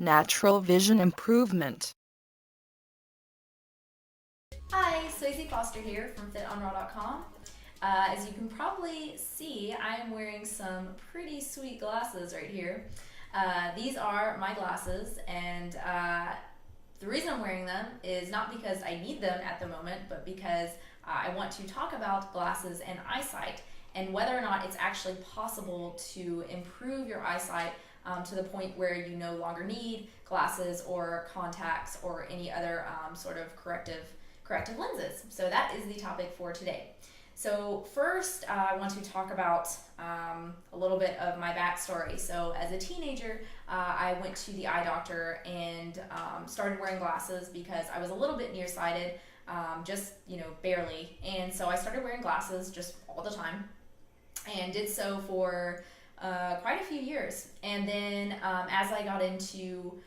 Natural vision improvement. Hi, Swayze Foster here from FitOnRaw.com. As you can probably see, I am wearing some pretty sweet glasses right here. These are my glasses, and the reason I'm wearing them is not because I need them at the moment, but because I want to talk about glasses and eyesight and whether or not it's actually possible to improve your eyesight to the point where you no longer need glasses or contacts or any other sort of corrective lenses. So that is the topic for today. So first, I want to talk about a little bit of my backstory. So as a teenager, I went to the eye doctor and started wearing glasses because I was a little bit nearsighted, just barely. And so I started wearing glasses just all the time, and did so for quite a few years. And then as I got into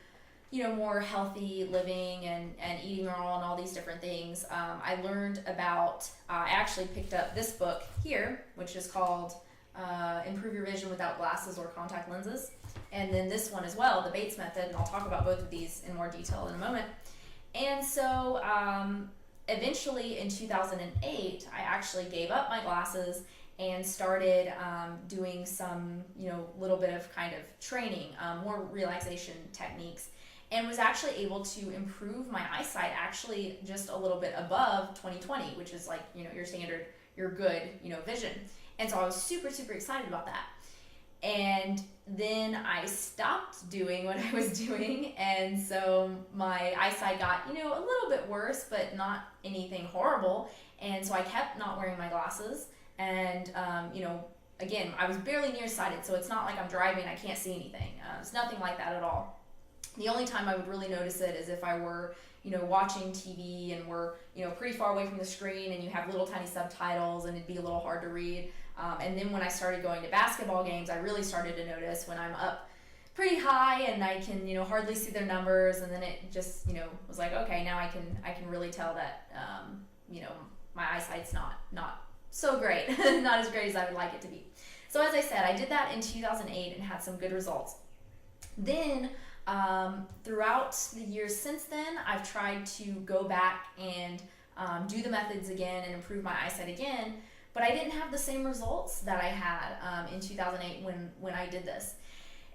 more healthy living and eating raw and all these different things, I learned about, I actually picked up this book here, which is called Improve Your Vision Without Glasses or Contact Lenses. And then this one as well, The Bates Method, and I'll talk about both of these in more detail in a moment. And so eventually in 2008, I actually gave up my glasses and started doing some, little bit of kind of training, more relaxation techniques, and was actually able to improve my eyesight actually just a little bit above 20/20, which is like, your standard, your good, vision. And so I was super, super excited about that. And then I stopped doing what I was doing, and so my eyesight got, a little bit worse, but not anything horrible. And so I kept not wearing my glasses, and again, I was barely nearsighted, so it's not like I'm driving and I can't see anything. It's nothing like that at all. The only time I would really notice it is if I were, watching TV and we're, pretty far away from the screen and you have little tiny subtitles and it'd be a little hard to read. And then when I started going to basketball games, I really started to notice when I'm up pretty high and I can, hardly see their numbers, and then it just, was like, okay, now I can really tell that, my eyesight's not so great, not as great as I would like it to be. So as I said, I did that in 2008 and had some good results. Then throughout the years since then, I've tried to go back and do the methods again and improve my eyesight again, but I didn't have the same results that I had in 2008 when I did this.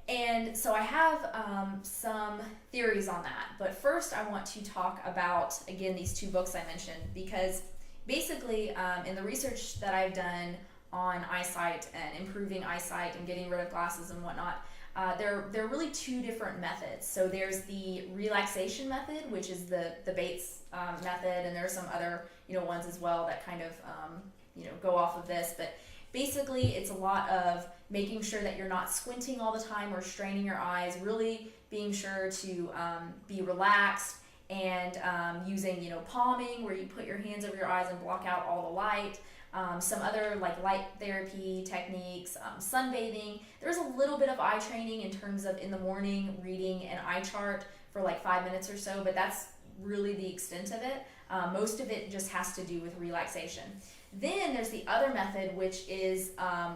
And so I have some theories on that. But first, I want to talk about, again, these two books I mentioned, because basically in the research that I've done on eyesight and improving eyesight and getting rid of glasses and whatnot, there are really two different methods. So there's the relaxation method, which is the Bates method, and there are some other ones as well that kind of go off of this. But basically, it's a lot of making sure that you're not squinting all the time or straining your eyes. Really being sure to be relaxed, and using palming, where you put your hands over your eyes and block out all the light. Some other like light therapy techniques, sunbathing. There's a little bit of eye training in terms of in the morning reading an eye chart for like 5 minutes or so, but that's really the extent of it. Most of it just has to do with relaxation. Then there's the other method, which is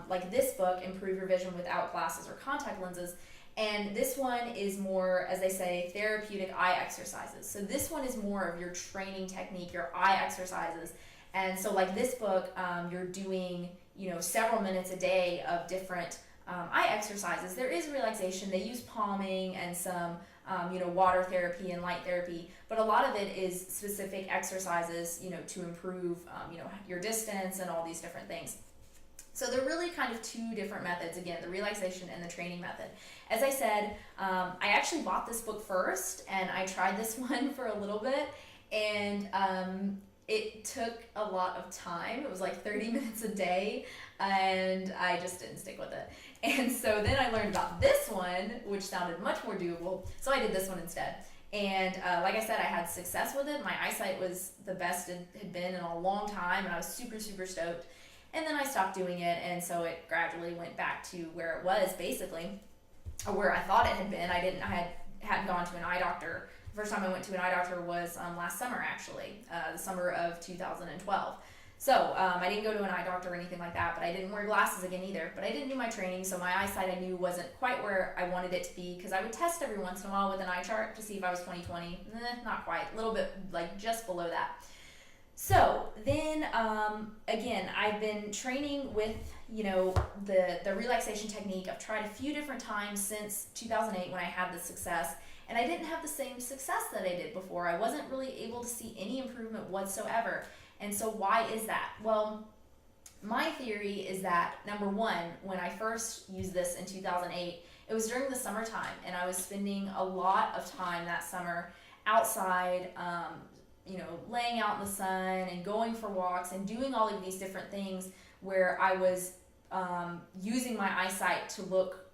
like this book, Improve Your Vision Without Glasses or Contact Lenses. And this one is more, as they say, therapeutic eye exercises. So this one is more of your training technique, your eye exercises. And so like this book, you're doing, several minutes a day of different eye exercises. There is relaxation. They use palming and some, water therapy and light therapy, but a lot of it is specific exercises, to improve, your distance and all these different things. So they're really kind of two different methods, again, the relaxation and the training method. As I said, I actually bought this book first, and I tried this one for a little bit, and it took a lot of time. It was like 30 minutes a day, and I just didn't stick with it. And so then I learned about this one, which sounded much more doable, so I did this one instead. And like I said, I had success with it. My eyesight was the best it had been in a long time, and I was super, super stoked. And then I stopped doing it, and so it gradually went back to where it was, basically, or where I thought it had been. I hadn't gone to an eye doctor. The first time I went to an eye doctor was last summer, actually, the summer of 2012. So I didn't go to an eye doctor or anything like that, but I didn't wear glasses again either. But I didn't do my training, so my eyesight I knew wasn't quite where I wanted it to be, because I would test every once in a while with an eye chart to see if I was 20/20. Not quite, a little bit like just below that. So then again, I've been training with the relaxation technique. I've tried a few different times since 2008 when I had the success, and I didn't have the same success that I did before. I wasn't really able to see any improvement whatsoever. And so why is that? Well, my theory is that, number one, when I first used this in 2008, it was during the summertime, and I was spending a lot of time that summer outside, laying out in the sun and going for walks and doing all of these different things where I was using my eyesight to look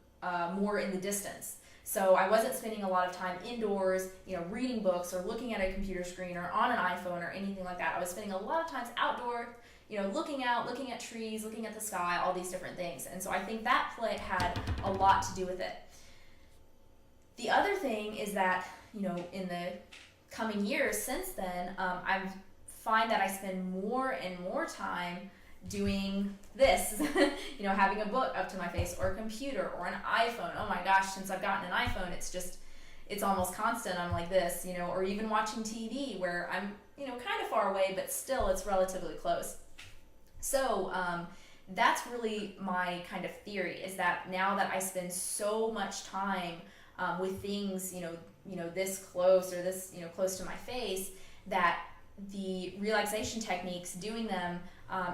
more in the distance. So I wasn't spending a lot of time indoors, reading books or looking at a computer screen or on an iPhone or anything like that. I was spending a lot of times outdoor, looking out, looking at trees, looking at the sky, all these different things. And so I think that play had a lot to do with it. The other thing is that, in the coming years since then, I find that I spend more and more time doing this, having a book up to my face, or a computer, or an iPhone. Oh my gosh, since I've gotten an iPhone, it's almost constant. I'm like this, or even watching TV where I'm, kind of far away, but still it's relatively close. So that's really my kind of theory, is that now that I spend so much time with things, this close, or this, close to my face, that the relaxation techniques, doing them,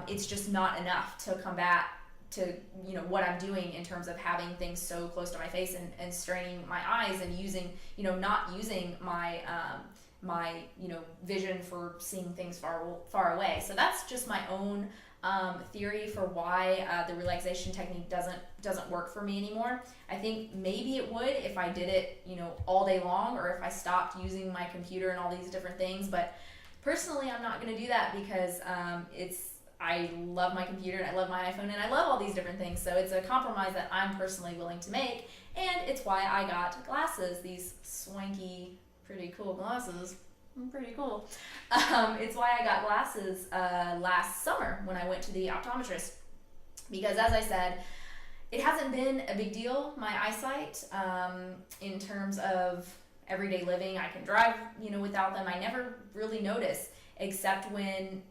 it's just not enough to combat to what I'm doing in terms of having things so close to my face and straining my eyes and using not using my my vision for seeing things far away. So that's just my own theory for why the relaxation technique doesn't work for me anymore. I think maybe it would if I did it all day long, or if I stopped using my computer and all these different things, but personally I'm not going to do that, because I love my computer and I love my iPhone and I love all these different things. So it's a compromise that I'm personally willing to make, and it's why I got glasses, these swanky, pretty cool glasses. Pretty cool. It's why I got glasses last summer when I went to the optometrist, because as I said, it hasn't been a big deal, my eyesight, in terms of everyday living. I can drive, without them. I never really notice, except when,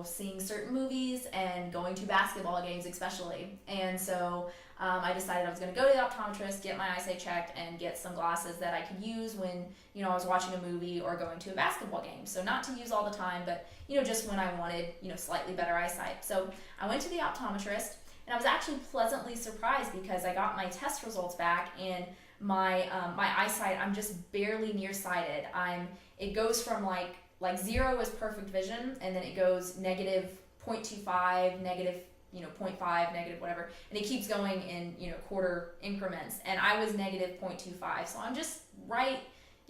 seeing certain movies and going to basketball games especially. And so I decided I was going to go to the optometrist, get my eyesight checked, and get some glasses that I could use when, I was watching a movie or going to a basketball game. So not to use all the time, but, just when I wanted, slightly better eyesight. So I went to the optometrist, and I was actually pleasantly surprised, because I got my test results back, and my eyesight, I'm just barely nearsighted. It goes from like 0 is perfect vision, and then it goes negative 0.25, negative 0.5, negative whatever, and it keeps going in quarter increments, and I was negative 0.25, so I'm just right,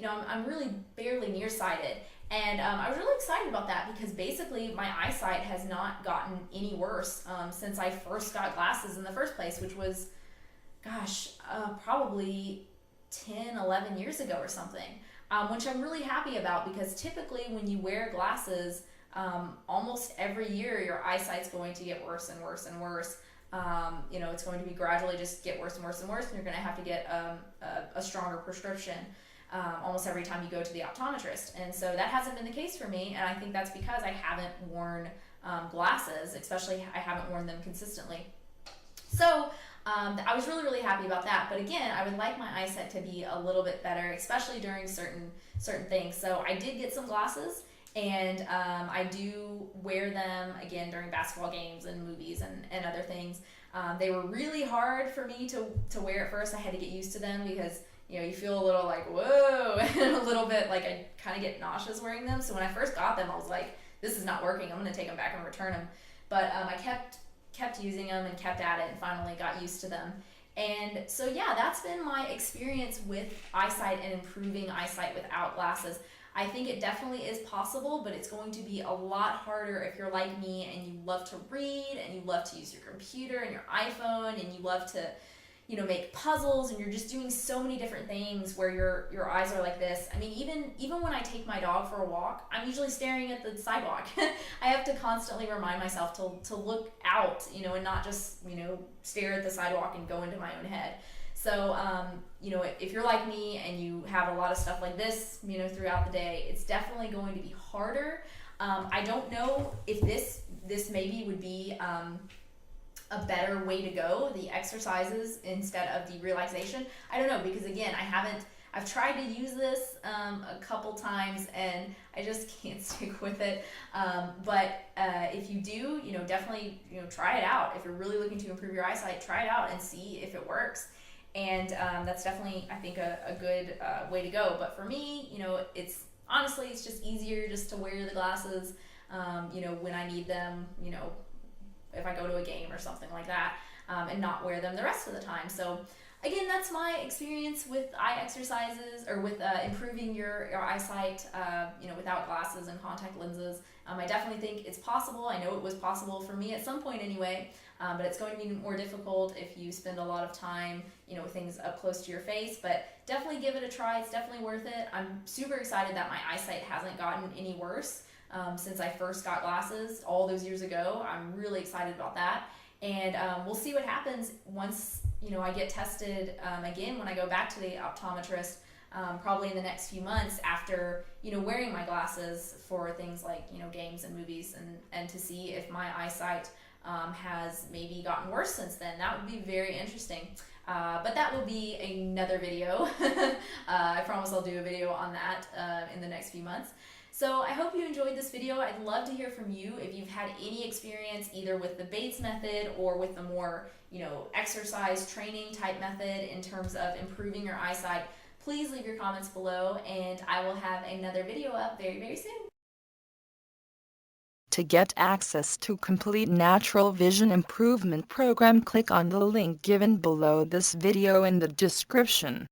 I'm really barely nearsighted. And I was really excited about that, because basically my eyesight has not gotten any worse since I first got glasses in the first place, which was, probably 10, 11 years ago or something, which I'm really happy about, because typically when you wear glasses, almost every year your eyesight's going to get worse and worse and worse. It's going to be gradually just get worse and worse and worse, and you're going to have to get a stronger prescription almost every time you go to the optometrist. And so that hasn't been the case for me, and I think that's because I haven't worn glasses, especially I haven't worn them consistently. So I was really, really happy about that. But again, I would like my eyesight to be a little bit better, especially during certain things. So I did get some glasses, and I do wear them again during basketball games and movies and other things. They were really hard for me to wear at first. I had to get used to them, because you feel a little like, whoa, and a little bit like I kind of get nauseous wearing them. So when I first got them, I was like, this is not working. I'm going to take them back and return them. But I kept using them and kept at it, and finally got used to them. And so yeah, that's been my experience with eyesight and improving eyesight without glasses. I think it definitely is possible, but it's going to be a lot harder if you're like me and you love to read and you love to use your computer and your iPhone and you love to make puzzles, and you're just doing so many different things where your eyes are like this. I mean, even when I take my dog for a walk, I'm usually staring at the sidewalk. I have to constantly remind myself to look out, and not just stare at the sidewalk and go into my own head. So, if you're like me and you have a lot of stuff like this, throughout the day, it's definitely going to be harder. I don't know if this maybe would be a better way to go, the exercises instead of the relaxation. I don't know, because again, I've tried to use this a couple times and I just can't stick with it. But if you do, definitely, try it out. If you're really looking to improve your eyesight, try it out and see if it works. And that's definitely, I think, a good way to go. But for me, it's just easier just to wear the glasses, when I need them, if I go to a game or something like that, and not wear them the rest of the time. So again, that's my experience with eye exercises, or with improving your eyesight, without glasses and contact lenses. I definitely think it's possible. I know it was possible for me at some point anyway, but it's going to be more difficult if you spend a lot of time, with things up close to your face. But definitely give it a try. It's definitely worth it. I'm super excited that my eyesight hasn't gotten any worse since I first got glasses all those years ago. I'm really excited about that. And we'll see what happens once, I get tested again when I go back to the optometrist, probably in the next few months after, wearing my glasses for things like, games and movies, and to see if my eyesight has maybe gotten worse since then. That would be very interesting. But that will be another video. I promise I'll do a video on that in the next few months. So I hope you enjoyed this video. I'd love to hear from you if you've had any experience either with the Bates method or with the more, exercise training type method in terms of improving your eyesight. Please leave your comments below, and I will have another video up very, very soon. To get access to complete natural vision improvement program, click on the link given below this video in the description.